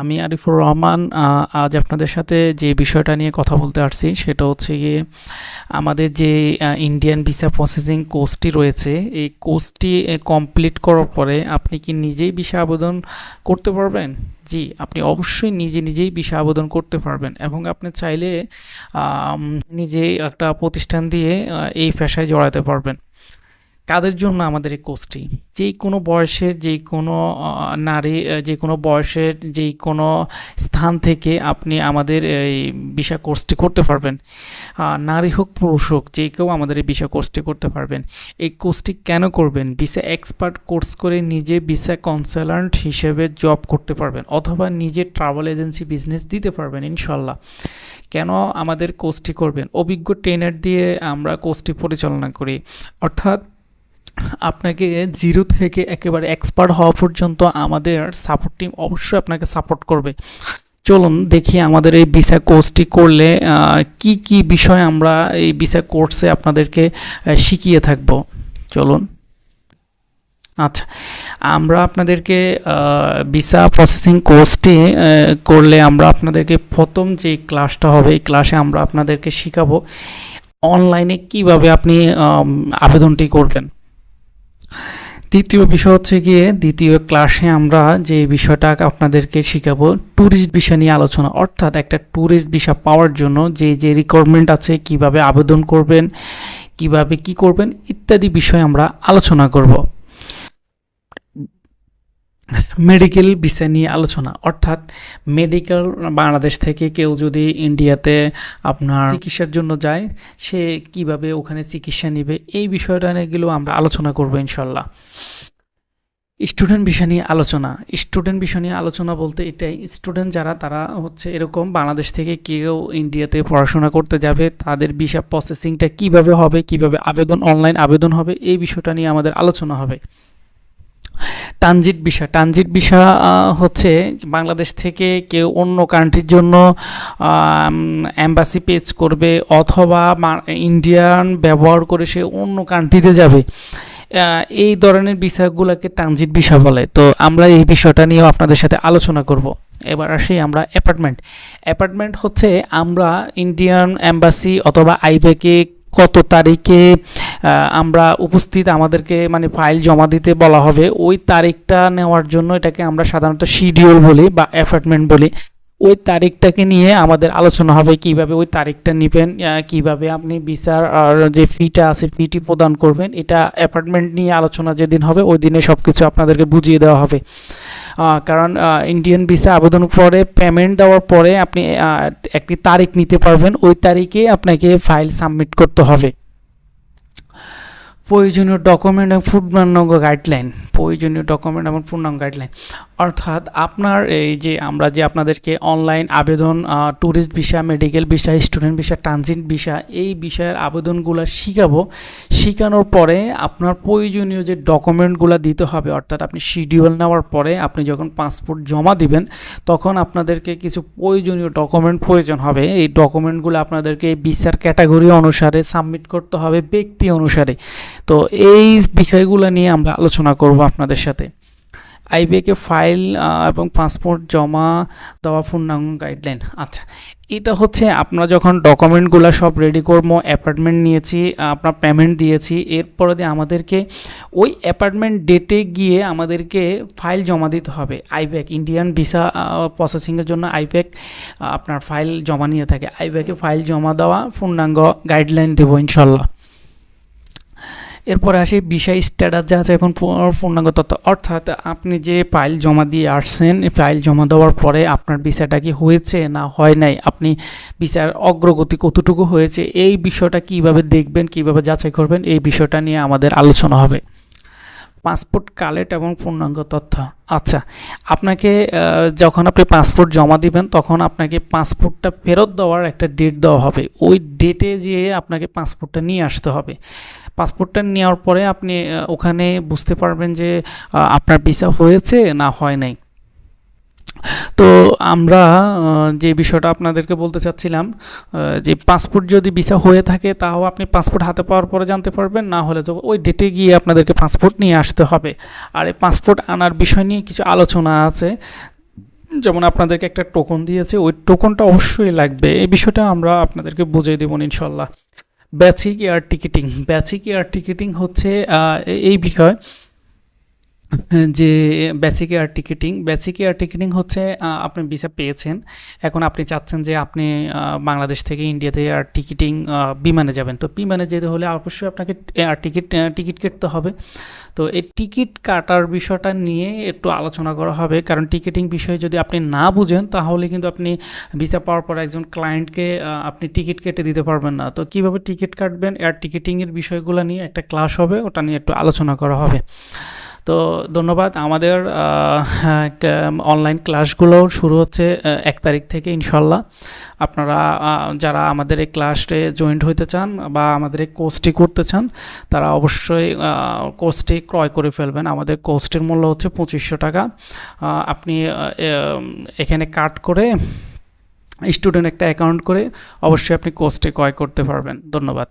আমি আরিফুর রহমান আজ আপনাদের সাথে যে বিষয়টা নিয়ে কথা বলতে আসছি সেটা হচ্ছে গিয়ে আমাদের যে ইন্ডিয়ান ভিসা প্রসেসিং কোর্সটি রয়েছে এই কোর্সটি কমপ্লিট করার পরে আপনি কি নিজেই ভিসা আবেদন করতে পারবেন? জি, আপনি অবশ্যই নিজেই ভিসা আবেদন করতে পারবেন এবং আপনি চাইলে নিজেই একটা প্রতিষ্ঠান দিয়ে এই পেশায় জড়াতে পারবেন। কাদের জন্য আমাদের এই কোর্সটি? যে কোনো বয়সের যে কোনো নারী, যে কোনো বয়সের যে কোনো স্থান থেকে আপনি আমাদের এই ভিসা কোর্সটি করতে পারবেন। নারী হোক পুরুষ হোক যে কেউ আমাদের এই ভিসা কোর্সটি করতে পারবেন। এই কোর্সটি কেন করবেন? ভিসা এক্সপার্ট কোর্স করে নিজে ভিসা কনসালট্যান্ট হিসেবে জব করতে পারবেন অথবা নিজে ট্রাভেল এজেন্সি বিজনেস দিতে পারবেন ইনশাল্লাহ। কেন আমাদের কোর্সটি করবেন? অভিজ্ঞ ট্রেনার দিয়ে আমরা কোর্সটি পরিচালনা করি, অর্থাৎ আপনাকে জিরো থেকে একেবারে এক্সপার্ট হওয়া পর্যন্ত আমাদের সাপোর্ট টিম অবশ্যই আপনাকে সাপোর্ট করবে। চলুন দেখি আমাদের এই ভিসা কোর্সটি করলে কি কি বিষয় আমরা এই ভিসা কোর্সে আপনাদেরকে শিখিয়ে থাকব। চলুন। আচ্ছা, আমরা আপনাদেরকে ভিসা প্রসেসিং কোর্সটি করলে আমরা আপনাদেরকে প্রথম যে ক্লাসটা হবে এই ক্লাসে আমরা আপনাদেরকে শিখাবো অনলাইনে কিভাবে আপনি আবেদনটি করবেন। দ্বিতীয় বিষয় হচ্ছে গিয়ে দ্বিতীয় ক্লাসে আমরা যে বিষয়টা আপনাদেরকে শিখাবো ট্যুরিস্ট ভিসা নিয়ে আলোচনা, অর্থাৎ একটা ট্যুরিস্ট ভিসা পাওয়ার জন্য যে রিকোয়ারমেন্ট আছে, কিভাবে আবেদন করবেন, কিভাবে কি করবেন ইত্যাদি বিষয় আমরা আলোচনা করব। মেডিকেল ভিসা নিয়ে আলোচনা, অর্থাৎ মেডিকেল বাংলাদেশ থেকে কেউ যদি ইন্ডিয়াতে আপনার চিকিৎসার জন্য যায় সে কিভাবে ওখানে চিকিৎসা নেবে এই বিষয়টা নিয়েগুলো আমরা আলোচনা করব ইনশাল্লাহ। স্টুডেন্ট ভিসা নিয়ে আলোচনা, স্টুডেন্ট ভিসা নিয়ে আলোচনা বলতে এটাই, স্টুডেন্ট যারা তারা হচ্ছে এরকম বাংলাদেশ থেকে কেউ ইন্ডিয়াতে পড়াশোনা করতে যাবে তাদের ভিসা প্রসেসিংটা কিভাবে হবে, কিভাবে আবেদন অনলাইন আবেদন হবে এই বিষয়টা নিয়ে আমাদের আলোচনা হবে। ট্রানজিট ভিসা, ট্রানজিট ভিসা হচ্ছে বাংলাদেশ থেকে কেউ অন্য কান্ট্রির জন্য এম্বাসি পেজ করবে অথবা ইন্ডিয়ান ব্যবহার করে সে অন্য কান্ট্রিতে যাবে, এই ধরনের ভিসাগুলোকে ট্রানজিট ভিসা বলে। তো আমরা এই বিষয়টা নিয়েও আপনাদের সাথে আলোচনা করব। এবার আসি আমরা অ্যাপার্টমেন্ট হচ্ছে আমরা ইন্ডিয়ান এম্বাসি অথবা আইব্যাকে কত তারিখে আমরা উপস্থিত, আমাদেরকে মানে ফাইল জমা দিতে বলা হবে ওই তারিখটা নেওয়ার জন্য এটাকে আমরা সাধারণত শিডিউল বলি বা অ্যাপয়েন্টমেন্ট বলি। ওই তারিখটাকে নিয়ে আমাদের আলোচনা হবে কিভাবে ওই তারিখটা নেবেন, কিভাবে আপনি ভিসার যে ফিটা আছে ফিটি প্রদান করবেন, এটা অ্যাপয়েন্টমেন্ট নিয়ে আলোচনা যেদিন হবে ওই দিনে সব কিছু আপনাদেরকে বুঝিয়ে দেওয়া হবে। কারণ ইন্ডিয়ান ভিসা আবেদন পরে পেমেন্ট দেওয়ার পরে আপনি একটি তারিখ নিতে পারবেন, ওই তারিখে আপনাকে ফাইল সাবমিট করতে হবে। প্রয়োজনীয় ডকুমেন্ট এবং পূর্ণাঙ্গ গাইডলাইন, প্রয়োজনীয় ডকুমেন্ট এবং পূর্ণাঙ্গ গাইডলাইন অর্থাৎ আপনার এই যে আমরা যে আপনাদেরকে অনলাইন আবেদন tourist visa, medical visa, student visa, transit visa এই বিষয়ের আবেদনগুলো শিখাবো। শেখানোর পরে আপনার প্রয়োজনীয় যে ডকুমেন্টগুলো দিতে হবে, অর্থাৎ আপনি শিডিউল নেওয়ার পরে আপনি যখন পাসপোর্ট জমা দিবেন তখন আপনাদেরকে কিছু প্রয়োজনীয় ডকুমেন্ট প্রয়োজন হবে। এই ডকুমেন্টগুলো আপনাদেরকে ভিসার ক্যাটাগরি অনুসারে সাবমিট করতে হবে, ব্যক্তি অনুসারে। তো এই বিষয়গুলো নিয়ে আমরা আলোচনা করব আপনাদের সাথে। আইবিএকে ফাইল এবং পাসপোর্ট জমা দেওয়া পূর্ণাঙ্গ গাইডলাইন। আচ্ছা, এটা হচ্ছে আপনারা যখন ডকুমেন্টগুলো সব রেডি করবো, অ্যাপার্টমেন্ট নিয়েছি, আপনার পেমেন্ট দিয়েছি, এরপরে দিয়ে আমাদেরকে ওই অ্যাপার্টমেন্ট ডেটে গিয়ে আমাদেরকে ফাইল জমা দিতে হবে। আইব্যাক ইন্ডিয়ান ভিসা প্রসেসিংয়ের জন্য আইব্যাক আপনার ফাইল জমা নিয়ে থাকে, আইব্যাকে ফাইল জমা দেওয়া পূর্ণাঙ্গ গাইডলাইন দেবো ইনশাল্লাহ। এরপরে আসি ভিসা স্ট্যাটাস যা আছে এখন পূর্ণাঙ্গ তথ্য, অর্থাৎ আপনি যে ফাইল জমা দিয়ে আসছেন ফাইল জমা দেওয়ার পরে আপনার ভিসাটা কি হয়েছে না হয় নাই, আপনি ভিসার অগ্রগতি কতটুকু হয়েছে এই বিষয়টা কিভাবে দেখবেন, কিভাবে যাচাই করবেন এই বিষয়টা নিয়ে আমাদের আলোচনা হবে। পাসপোর্ট কালেক্ট এবং পূর্ণাঙ্গ তথ্য। আচ্ছা, আপনাকে যখন আপনি পাসপোর্ট জমা দিবেন তখন আপনাকে পাসপোর্টটা ফেরত দেওয়ার একটা ডেট দেওয়া হবে, ওই ডেটে যেয়ে আপনাকে পাসপোর্টটা নিয়ে আসতে হবে। পাসপোর্টটা নেওয়ার পরে আপনি ওখানে বুঝতে পারবেন যে আপনার ভিসা হয়েছে না হয় নাই। তো আমরা যে বিষয়টা আপনাদেরকে বলতে চাচ্ছিলাম যে পাসপোর্ট যদি ভিসা হয়ে থাকে তাও আপনি পাসপোর্ট হাতে পাওয়ার পরে জানতে পারবেন, না হলে তো ওই ডেটে গিয়ে আপনাদেরকে পাসপোর্ট নিয়ে আসতে হবে। আর এই পাসপোর্ট আনার বিষয় নিয়ে কিছু আলোচনা আছে, যেমন আপনাদেরকে একটা টোকন দিয়েছে, ওই টোকনটা অবশ্যই লাগবে। এই বিষয়টা আমরা আপনাদেরকে বুঝিয়ে দেবো ইনশাল্লাহ। বেসিক এয়ার টিকিটিং হচ্ছে এই বিষয় যে বেসিক এয়ার টিকিটিং হচ্ছে আপনি ভিসা পেয়েছেন, এখন আপনি চাচ্ছেন যে আপনি বাংলাদেশ থেকে ইন্ডিয়াতে এয়ার টিকিটিং বিমানে যাবেন। তো বিমানে যেতে হলে অবশ্যই আপনাকে এয়ার টিকিট কাটতে হবে। তো এই টিকিট কাটার বিষয়টা নিয়ে একটু আলোচনা করা হবে, কারণ টিকিটিং বিষয়ে যদি আপনি না বুঝেন তাহলে কিন্তু আপনি ভিসা পাওয়ার পর একজন ক্লায়েন্টকে আপনি টিকিট কেটে দিতে পারবেন না। তো কীভাবে টিকিট কাটবেন, এয়ার টিকিটিংয়ের বিষয়গুলো নিয়ে একটা ক্লাস হবে, ওটা নিয়ে একটু আলোচনা করা হবে। তো ধন্যবাদ। আমাদের অনলাইন ক্লাসগুলো শুরু হচ্ছে 1 তারিখ থেকে ইনশাল্লাহ। আপনারা যারা আমাদের এই ক্লাসে জয়েন্ট হইতে চান বা আমাদের এই কোর্সটি করতে চান, তারা অবশ্যই কোর্সটি ক্রয় করে ফেলবেন। আমাদের কোর্সটির মূল্য হচ্ছে 2500 টাকা। আপনি এখানে কাট করে স্টুডেন্ট একটা অ্যাকাউন্ট করে অবশ্যই আপনি কোর্সটি ক্রয় করতে পারবেন। ধন্যবাদ।